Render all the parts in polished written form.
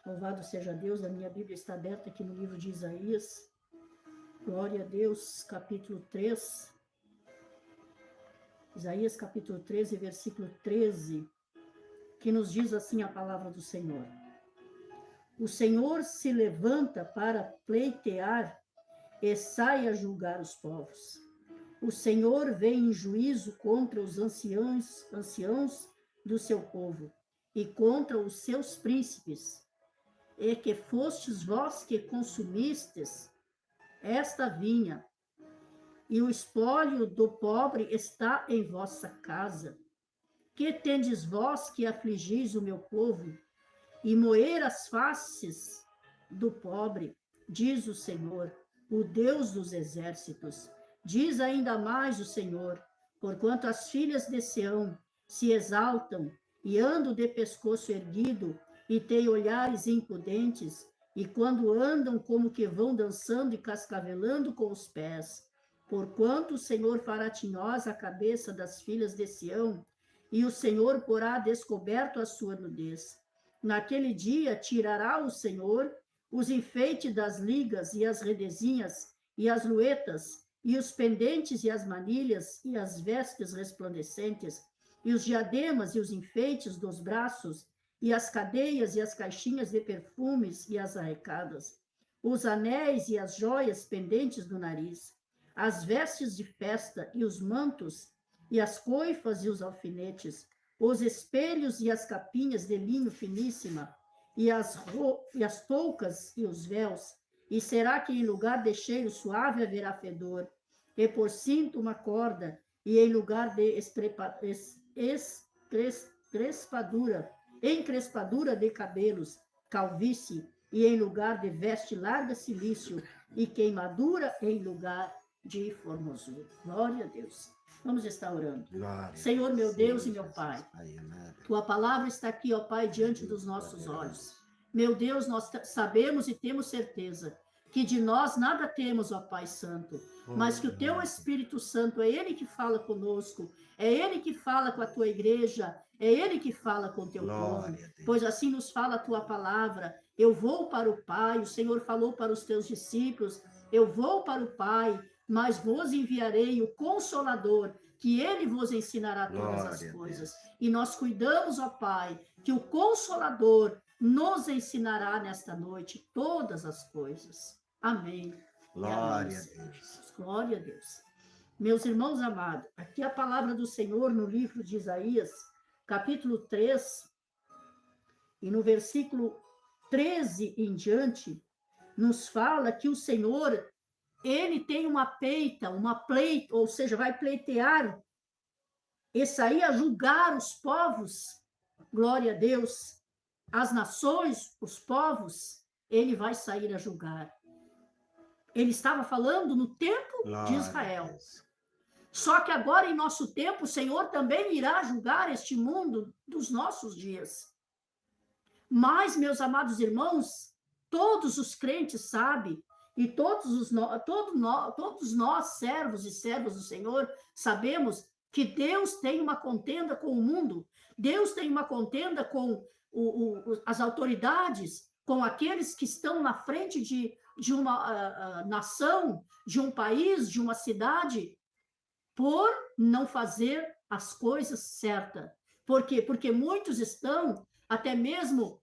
Louvado seja Deus, a minha Bíblia está aberta aqui no livro de Isaías. Glória a Deus, capítulo 3. Isaías, capítulo 13, versículo 13, que nos diz assim a palavra do Senhor. O Senhor se levanta para pleitear e sai a julgar os povos. O Senhor vem em juízo contra os anciãos do seu povo e contra os seus príncipes, e que fostes vós que consumistes esta vinha, e o espólio do pobre está em vossa casa. Que tendes vós que afligis o meu povo, e moer as faces do pobre, diz o Senhor, o Deus dos exércitos. Diz ainda mais o Senhor, porquanto as filhas de Sião se exaltam e andam de pescoço erguido e têm olhares impudentes, e quando andam como que vão dançando e cascavelando com os pés. Porquanto o Senhor fará tinhosa a cabeça das filhas de Sião, e o Senhor porá descoberto a sua nudez. Naquele dia tirará o Senhor os enfeites das ligas e as redezinhas e as luetas, e os pendentes e as manilhas e as vestes resplandecentes, e os diademas e os enfeites dos braços, e as cadeias e as caixinhas de perfumes e as arrecadas, os anéis e as joias pendentes do nariz, as vestes de festa e os mantos, e as coifas e os alfinetes, os espelhos e as capinhas de linho finíssima, e as toucas e os véus. E será que em lugar de cheiro suave haverá fedor, e por cinto uma corda, e em lugar de encrespadura de cabelos, calvície, e em lugar de veste larga silício, e queimadura em lugar de formosura. Glória a Deus. Vamos estar orando. Glória. Senhor, meu Deus e meu Pai, tua palavra está aqui, ó Pai, diante dos nossos olhos. Meu Deus, nós sabemos e temos certeza que de nós nada temos, ó Pai Santo, mas que o teu Espírito Santo é ele que fala conosco, é ele que fala com a tua igreja, é ele que fala com o teu povo, pois assim nos fala a tua palavra. Eu vou para o Pai, o Senhor falou para os teus discípulos, eu vou para o Pai, mas vos enviarei o Consolador, que ele vos ensinará todas as coisas. E nós cuidamos, ó Pai, que o Consolador nos ensinará nesta noite todas as coisas. Amém. Glória a Deus. Glória a Deus. Meus irmãos amados, aqui a palavra do Senhor no livro de Isaías, capítulo 3, e no versículo 13 em diante, nos fala que o Senhor, ele tem uma pleita, ou seja, vai pleitear e sair a julgar os povos, glória a Deus, as nações, os povos, ele vai sair a julgar. Ele estava falando no tempo de Israel. Só que agora, em nosso tempo, o Senhor também irá julgar este mundo dos nossos dias. Mas, meus amados irmãos, todos os crentes sabem, e todos nós, servos e servas do Senhor, sabemos que Deus tem uma contenda com o mundo, Deus tem uma contenda com as autoridades, com aqueles que estão na frente de uma nação, de um país, de uma cidade, por não fazer as coisas certas. Por quê? Porque muitos estão até mesmo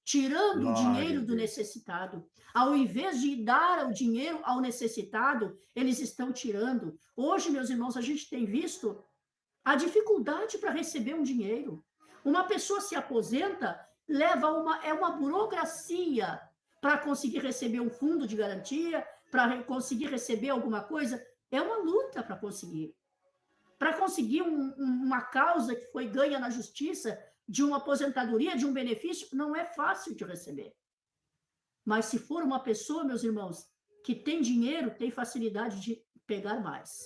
tirando o dinheiro do necessitado. Ao invés de dar o dinheiro ao necessitado, eles estão tirando. Hoje, meus irmãos, a gente tem visto a dificuldade para receber um dinheiro. Uma pessoa se aposenta, uma burocracia para conseguir receber um fundo de garantia, para conseguir receber alguma coisa. É uma luta para conseguir. Para conseguir uma causa que foi ganha na justiça, de uma aposentadoria, de um benefício, não é fácil de receber. Mas se for uma pessoa, meus irmãos, que tem dinheiro, tem facilidade de pegar mais.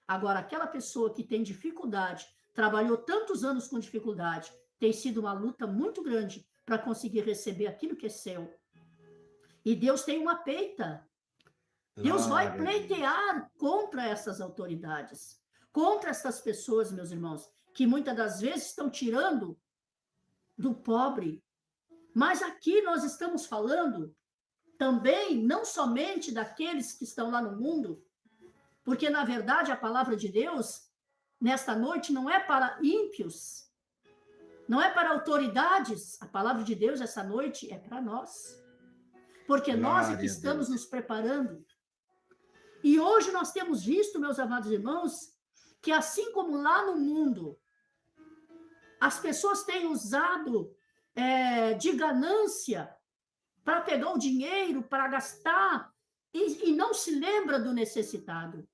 Agora, aquela pessoa que tem dificuldade, trabalhou tantos anos com dificuldade, tem sido uma luta muito grande para conseguir receber aquilo que é seu. E Deus tem uma peita. Deus vai pleitear contra essas autoridades, contra essas pessoas, meus irmãos, que muitas das vezes estão tirando do pobre, Mas aqui nós estamos falando também, não somente daqueles que estão lá no mundo, porque, na verdade, a palavra de Deus, nesta noite, não é para ímpios, não é para autoridades. A palavra de Deus, essa noite, é para nós. Porque nós é que estamos nos preparando. E hoje nós temos visto, meus amados irmãos, que assim como lá no mundo, as pessoas têm usado de ganância para pegar o dinheiro, para gastar, e não se lembra do necessitado.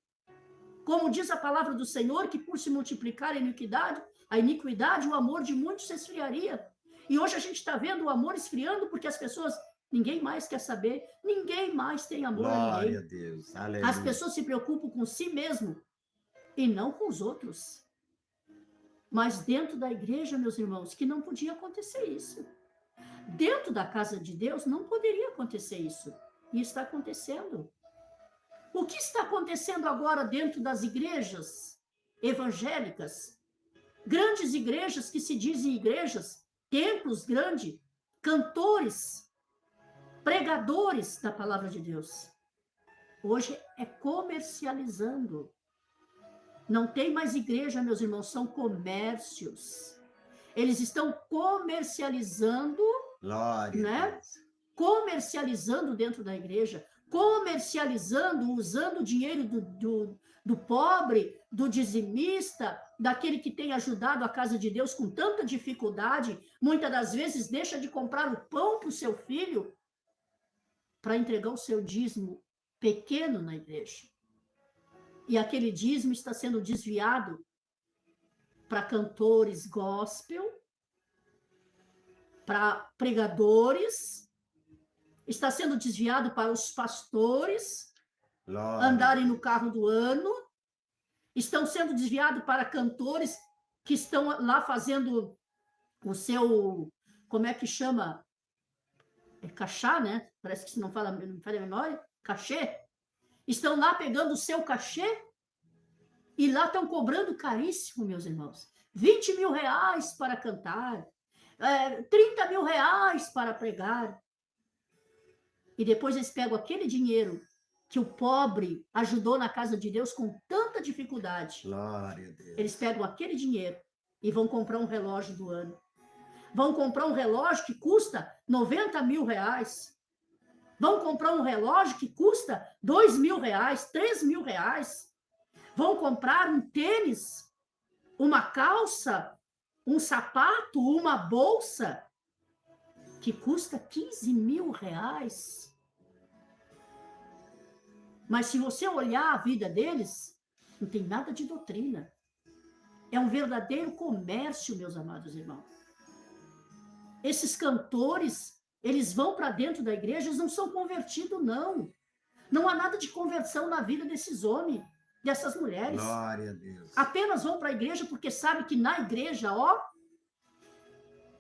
Como diz a palavra do Senhor, que por se multiplicar a iniquidade, o amor de muitos se esfriaria. E hoje a gente está vendo o amor esfriando porque as pessoas, ninguém mais quer saber, ninguém mais tem amor a ninguém. Glória a Deus. Aleluia. As pessoas se preocupam com si mesmo e não com os outros. Mas dentro da igreja, meus irmãos, que não podia acontecer isso. Dentro da casa de Deus não poderia acontecer isso. E está acontecendo. O que está acontecendo agora dentro das igrejas evangélicas? Grandes igrejas que se dizem igrejas, templos grandes, cantores, pregadores da palavra de Deus. Hoje é comercializando. Não tem mais igreja, meus irmãos, são comércios. Eles estão comercializando, Glória, né? Comercializando dentro da igreja, comercializando, usando o dinheiro do pobre, do dizimista, daquele que tem ajudado a casa de Deus com tanta dificuldade, muitas das vezes deixa de comprar o pão para o seu filho para entregar o seu dízimo pequeno na igreja. E aquele dízimo está sendo desviado para cantores gospel, para pregadores, está sendo desviado para os pastores andarem no carro do ano, estão sendo desviados para cantores que estão lá fazendo o seu, como é que chama? É cachá, né? Parece que se não fala a memória, cachê. Estão lá pegando o seu cachê e lá estão cobrando caríssimo, meus irmãos. 20 mil reais para cantar, 30 mil reais para pregar. E depois eles pegam aquele dinheiro que o pobre ajudou na casa de Deus com tanta dificuldade. Glória a Deus. Eles pegam aquele dinheiro e vão comprar um relógio do ano. Vão comprar um relógio que custa 90 mil reais. Vão comprar um relógio que custa 2 mil reais, 3 mil reais. Vão comprar um tênis, uma calça, um sapato, uma bolsa que custa 15 mil reais. Mas se você olhar a vida deles, não tem nada de doutrina. É um verdadeiro comércio, meus amados irmãos. Esses cantores, eles vão para dentro da igreja, eles não são convertidos, não. Não há nada de conversão na vida desses homens, dessas mulheres. Glória a Deus. Apenas vão para a igreja porque sabem que na igreja,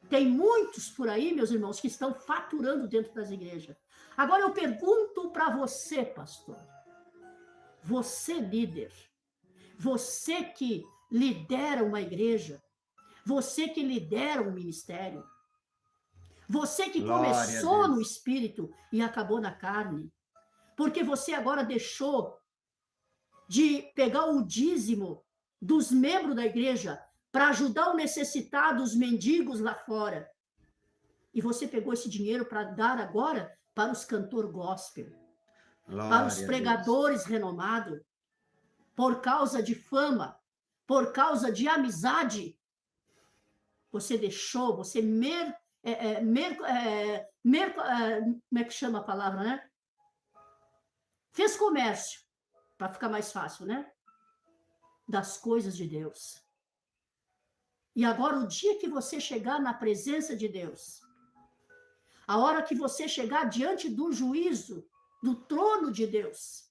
tem muitos por aí, meus irmãos, que estão faturando dentro das igrejas. Agora eu pergunto para você, pastor, você líder, você que lidera uma igreja, você que lidera um ministério, você que começou no espírito e acabou na carne, porque você agora deixou de pegar o dízimo dos membros da igreja para ajudar o necessitado, os mendigos lá fora. E você pegou esse dinheiro para dar agora para os cantores gospel, para os pregadores renomados, por causa de fama, por causa de amizade. Você deixou, você como é que chama a palavra, né? Fez comércio, para ficar mais fácil, né? Das coisas de Deus. E agora, o dia que você chegar na presença de Deus, a hora que você chegar diante do juízo, do trono de Deus,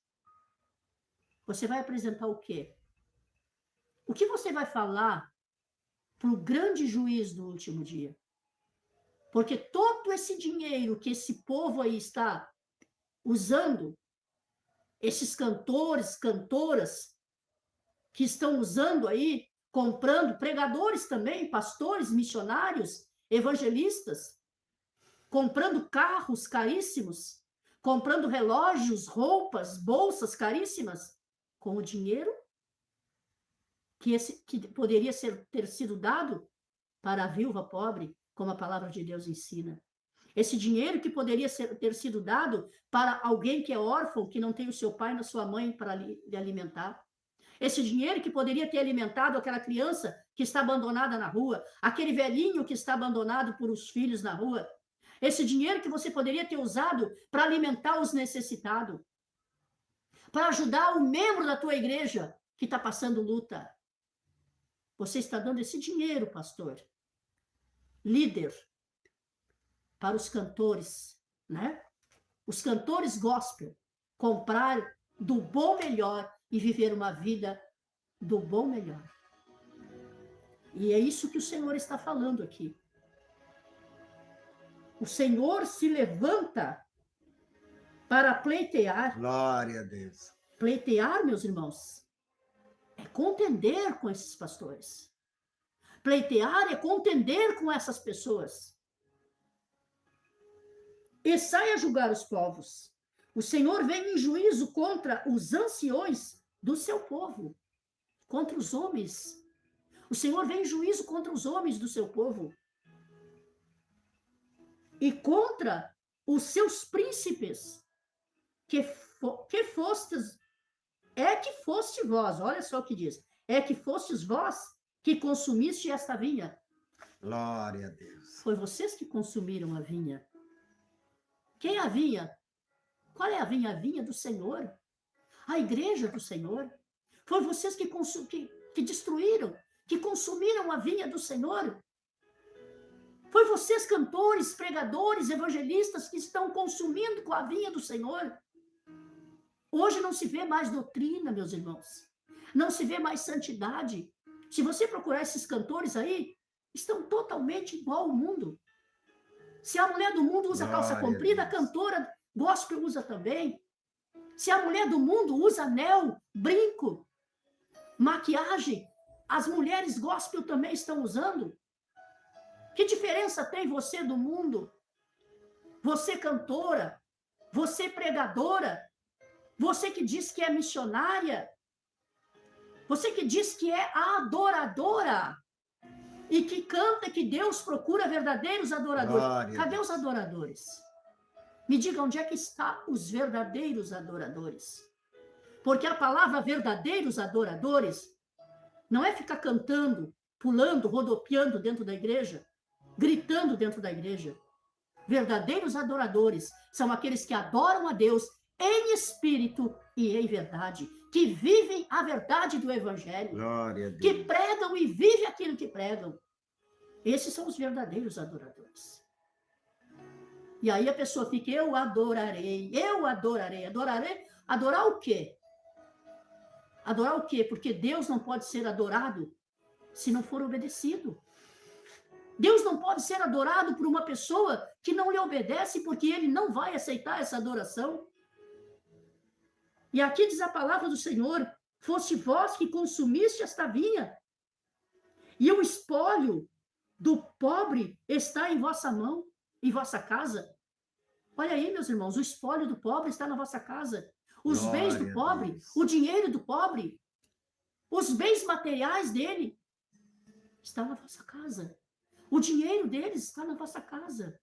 você vai apresentar o quê? O que você vai falar para o grande juiz do último dia? Porque todo esse dinheiro que esse povo aí está usando, esses cantores, cantoras, que estão usando aí, comprando, pregadores também, pastores, missionários, evangelistas, comprando carros caríssimos, comprando relógios, roupas, bolsas caríssimas, com o dinheiro que poderia ter sido dado para a viúva pobre, como a palavra de Deus ensina. Esse dinheiro que poderia ter sido dado para alguém que é órfão, que não tem o seu pai e a sua mãe para lhe alimentar. Esse dinheiro que poderia ter alimentado aquela criança que está abandonada na rua, aquele velhinho que está abandonado por os filhos na rua. Esse dinheiro que você poderia ter usado para alimentar os necessitados, para ajudar o membro da tua igreja que está passando luta. Você está dando esse dinheiro, pastor, líder, para os cantores, né? Os cantores gospel, comprar do bom melhor e viver uma vida do bom melhor. E é isso que o Senhor está falando aqui. O Senhor se levanta para pleitear. Glória a Deus. Pleitear, meus irmãos, é contender com esses pastores. Pleitear é contender com essas pessoas. E sai a julgar os povos. O Senhor vem em juízo contra os anciões do seu povo, contra os homens. O Senhor vem em juízo contra os homens do seu povo e contra os seus príncipes, que fostes, que foste vós, olha só o que diz, é que fostes vós que consumiste esta vinha. Glória a Deus. Foi vocês que consumiram a vinha. Quem é a vinha? Qual é a vinha? A vinha do Senhor. A igreja do Senhor. Foi vocês que destruíram, que consumiram a vinha do Senhor. Foi vocês, cantores, pregadores, evangelistas, que estão consumindo com a vinha do Senhor. Hoje não se vê mais doutrina, meus irmãos. Não se vê mais santidade. Se você procurar esses cantores aí, estão totalmente igual ao mundo. Se a mulher do mundo usa calça comprida, a cantora gospel usa também. Se a mulher do mundo usa anel, brinco, maquiagem, as mulheres gospel também estão usando. Que diferença tem você do mundo? Você cantora, você pregadora, você que diz que é missionária, você que diz que é adoradora e que canta que Deus procura verdadeiros adoradores. Glória. Cadê os adoradores? Me diga onde é que estão os verdadeiros adoradores. Porque a palavra verdadeiros adoradores não é ficar cantando, pulando, rodopiando dentro da igreja, gritando dentro da igreja. Verdadeiros adoradores são aqueles que adoram a Deus em espírito e em verdade, que vivem a verdade do evangelho, Glória a Deus. que pregam e vivem aquilo que pregam. Esses são os verdadeiros adoradores. E aí a pessoa fica, eu adorarei. Adorar o quê? Adorar o quê? Porque Deus não pode ser adorado se não for obedecido. Deus não pode ser adorado por uma pessoa que não lhe obedece, porque ele não vai aceitar essa adoração. E aqui diz a palavra do Senhor, foste vós que consumiste esta vinha, e o espólio do pobre está em vossa mão, em vossa casa. Olha aí, meus irmãos, o espólio do pobre está na vossa casa. Os bens do pobre, o dinheiro do pobre, os bens materiais dele, está na vossa casa. O dinheiro deles está na vossa casa.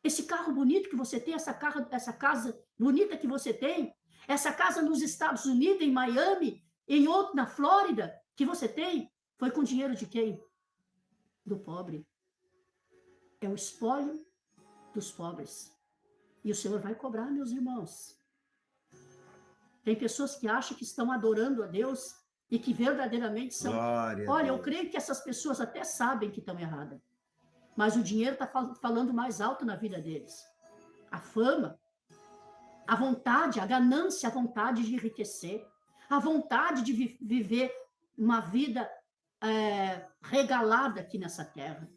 Esse carro bonito que você tem, essa casa bonita que você tem, essa casa nos Estados Unidos, em Miami, na Flórida, que você tem, foi com dinheiro de quem? Do pobre. É o espólio dos pobres. E o Senhor vai cobrar, meus irmãos. Tem pessoas que acham que estão adorando a Deus e que verdadeiramente são... Glória. Olha, eu creio que essas pessoas até sabem que estão erradas. Mas o dinheiro está falando mais alto na vida deles. A fama, a vontade, a ganância, a vontade de enriquecer, a vontade de viver uma vida regalada aqui nessa terra.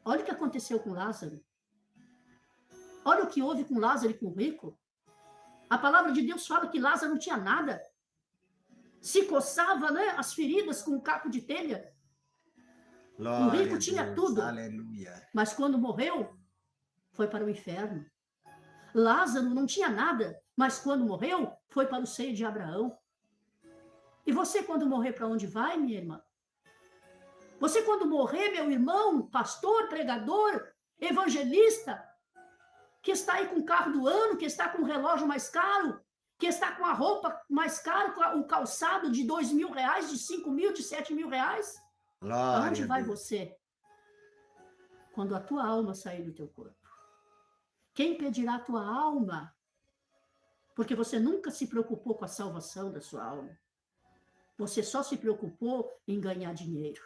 Olha o que aconteceu com Lázaro. Olha o que houve com Lázaro e com o rico. A palavra de Deus fala que Lázaro não tinha nada. Se coçava, né, as feridas com um caco de telha. O rico tinha Deus. tudo, Aleluia. mas quando morreu, foi para o inferno. Lázaro não tinha nada, mas quando morreu, foi para o seio de Abraão. E você, quando morrer, para onde vai, minha irmã? Você, quando morrer, meu irmão, pastor, pregador, evangelista, que está aí com o carro do ano, que está com o relógio mais caro, que está com a roupa mais cara, o calçado de R$ 2.000, de 5.000, de 7.000 reais, Glória aonde a vai Deus. você? Quando a tua alma sair do teu corpo. Quem pedirá a tua alma? Porque você nunca se preocupou com a salvação da sua alma. Você só se preocupou em ganhar dinheiro.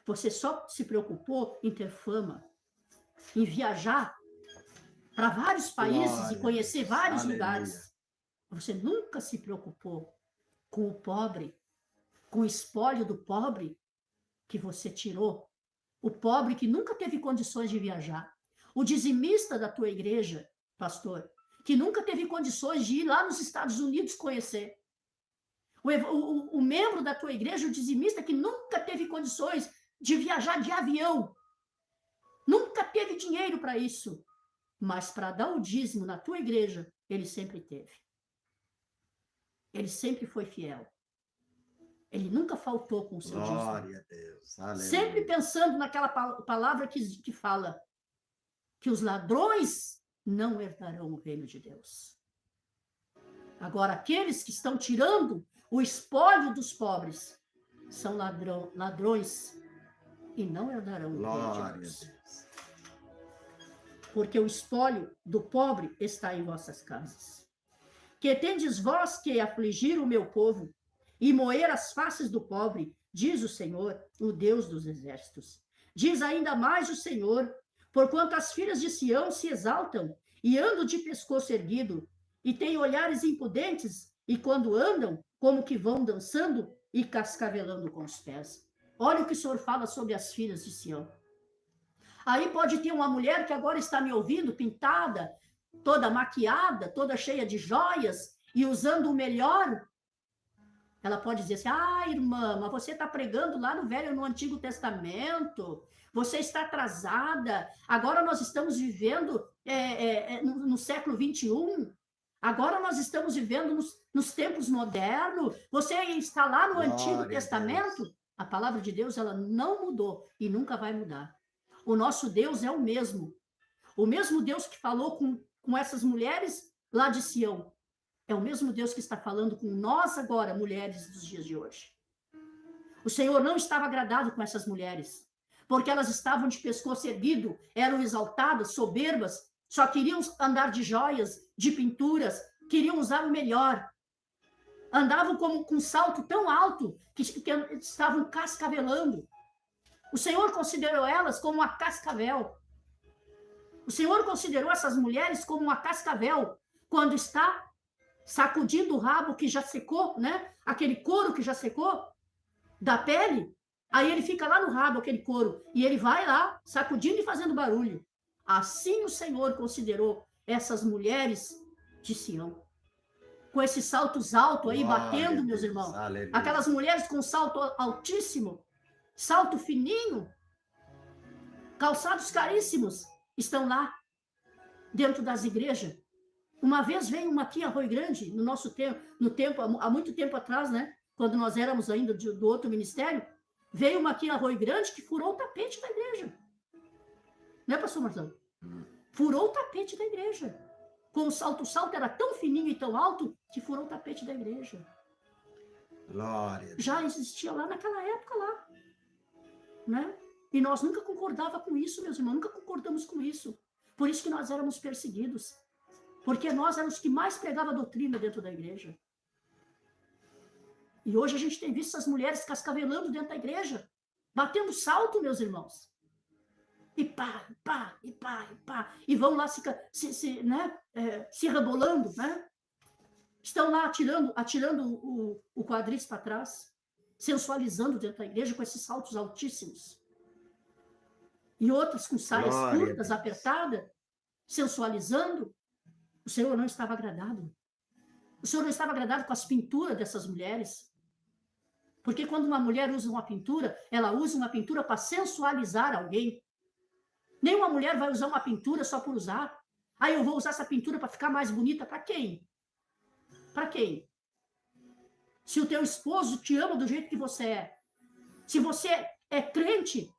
Você só se preocupou em ter fama, em viajar para vários países Glória e conhecer a Deus. vários Aleluia. lugares. Você nunca se preocupou com o pobre, com o espólio do pobre que você tirou. O pobre que nunca teve condições de viajar. O dizimista da tua igreja, pastor, que nunca teve condições de ir lá nos Estados Unidos conhecer. O membro da tua igreja, o dizimista, que nunca teve condições de viajar de avião. Nunca teve dinheiro para isso. Mas para dar o dízimo na tua igreja, ele sempre teve. Ele sempre foi fiel. Ele nunca faltou com o seu dízimo. Glória a Deus. Aleluia. Sempre pensando naquela palavra que fala que os ladrões não herdarão o reino de Deus. Agora, aqueles que estão tirando o espólio dos pobres são ladrões e não herdarão o reino de Glória a Deus. Deus. Porque o espólio do pobre está em vossas casas. Que tendes vós que afligir o meu povo e moer as faces do pobre, diz o Senhor, o Deus dos exércitos. Diz ainda mais o Senhor, porquanto as filhas de Sião se exaltam e andam de pescoço erguido, e têm olhares impudentes, e quando andam, como que vão dançando e cascavelando com os pés. Olha o que o Senhor fala sobre as filhas de Sião. Aí pode ter uma mulher que agora está me ouvindo, pintada, toda maquiada, toda cheia de joias, e usando o melhor. Ela pode dizer assim, irmã, mas você está pregando lá no Antigo Testamento, você está atrasada, agora nós estamos vivendo no século 21, agora nós estamos vivendo nos tempos modernos, você está lá no Antigo Testamento. A palavra de Deus, ela não mudou e nunca vai mudar. O nosso Deus é o mesmo Deus que falou com essas mulheres lá de Sião. É o mesmo Deus que está falando com nós agora, mulheres dos dias de hoje. O Senhor não estava agradado com essas mulheres, porque elas estavam de pescoço erguido, eram exaltadas, soberbas, só queriam andar de joias, de pinturas, queriam usar o melhor. Andavam com um salto tão alto que estavam cascavelando. O Senhor considerou elas como uma cascavel. O Senhor considerou essas mulheres como uma cascavel, quando está sacudindo o rabo que já secou, né? Aquele couro que já secou da pele, aí ele fica lá no rabo, aquele couro, e ele vai lá sacudindo e fazendo barulho. Assim o Senhor considerou essas mulheres de Sião, com esses saltos altos aí, batendo, meus irmãos. Aleluia. Aquelas mulheres com salto altíssimo, salto fininho, calçados caríssimos, estão lá dentro das igrejas. Uma vez veio uma aqui em Arroio Grande, no nosso tempo, há muito tempo atrás, né? Quando nós éramos ainda do outro ministério, veio uma aqui em Arroio Grande que furou o tapete da igreja. Né, pastor Marcelo? Furou o tapete da igreja. Com o salto era tão fininho e tão alto que furou o tapete da igreja. Glória. Já existia lá naquela época lá. Né? E nós nunca concordava com isso, meus irmãos, nunca concordamos com isso. Por isso que nós éramos perseguidos. Porque nós éramos os que mais pregava a doutrina dentro da igreja. E hoje a gente tem visto essas mulheres cascavelando dentro da igreja, batendo salto, meus irmãos. E pá, e pá, e pá, e pá. E vão lá se rebolando, né? Estão lá atirando o quadris para trás, sensualizando dentro da igreja com esses saltos altíssimos. E outras com saias curtas, apertadas, sensualizando. O Senhor não estava agradado. O Senhor não estava agradado com as pinturas dessas mulheres. Porque quando uma mulher usa uma pintura, ela usa uma pintura para sensualizar alguém. Nenhuma mulher vai usar uma pintura só por usar. Aí eu vou usar essa pintura para ficar mais bonita para quem? Para quem? Se o teu esposo te ama do jeito que você é, se você é crente,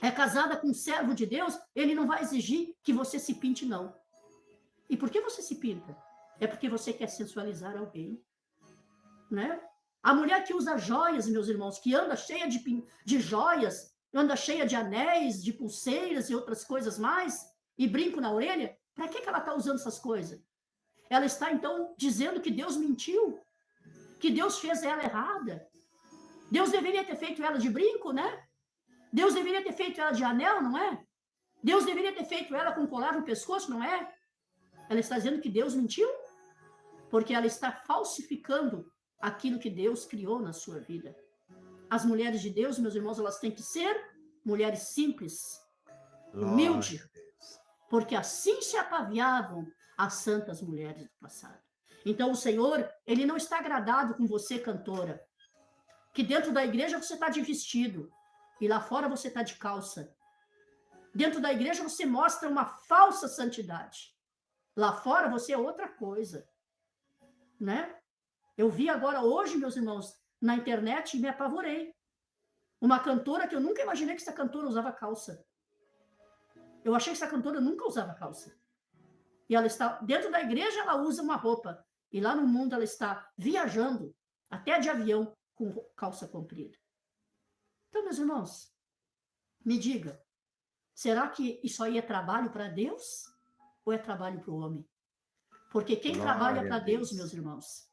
é casada com um servo de Deus, ele não vai exigir que você se pinte, não. E por que você se pinta? É porque você quer sensualizar alguém, né? A mulher que usa joias, meus irmãos, que anda cheia de joias, anda cheia de anéis, de pulseiras e outras coisas mais, e brinco na orelha, para que ela está usando essas coisas? Ela está, então, dizendo que Deus mentiu, que Deus fez ela errada. Deus deveria ter feito ela de brinco, né? Deus deveria ter feito ela de anel, não é? Deus deveria ter feito ela com colar no pescoço, não é? Ela está dizendo que Deus mentiu, porque ela está falsificando aquilo que Deus criou na sua vida. As mulheres de Deus, meus irmãos, elas têm que ser mulheres simples, humildes, porque assim se ataviavam as santas mulheres do passado. Então, o Senhor, ele não está agradado com você, cantora, que dentro da igreja você está de vestido e lá fora você está de calça. Dentro da igreja você mostra uma falsa santidade. Lá fora você é outra coisa, né? Eu vi agora hoje, meus irmãos, na internet e me apavorei. Uma cantora que eu nunca imaginei que essa cantora usava calça. Eu achei que essa cantora nunca usava calça. E ela está dentro da igreja, ela usa uma roupa. E lá no mundo ela está viajando, até de avião, com calça comprida. Então, meus irmãos, me diga, será que isso aí é trabalho para Deus ou é trabalho para o homem? Porque quem trabalha para Deus, meus irmãos,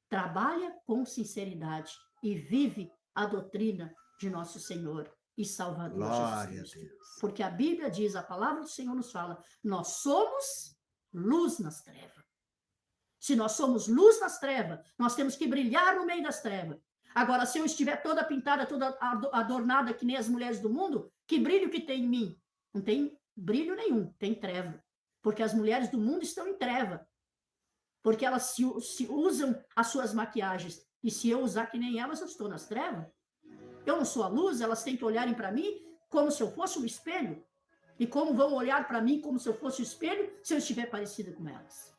trabalha com sinceridade e vive a doutrina de nosso Senhor e Salvador Jesus Cristo. Porque a Bíblia diz, a palavra do Senhor nos fala, nós somos luz nas trevas. Se nós somos luz nas trevas, nós temos que brilhar no meio das trevas. Agora, se eu estiver toda pintada, toda adornada, que nem as mulheres do mundo, que brilho que tem em mim? Não tem brilho nenhum, tem treva. Porque as mulheres do mundo estão em treva. Porque elas se usam as suas maquiagens. E se eu usar que nem elas, eu estou nas trevas. Eu não sou a luz, elas têm que olharem para mim como se eu fosse um espelho. E como vão olhar para mim como se eu fosse um espelho, se eu estiver parecida com elas?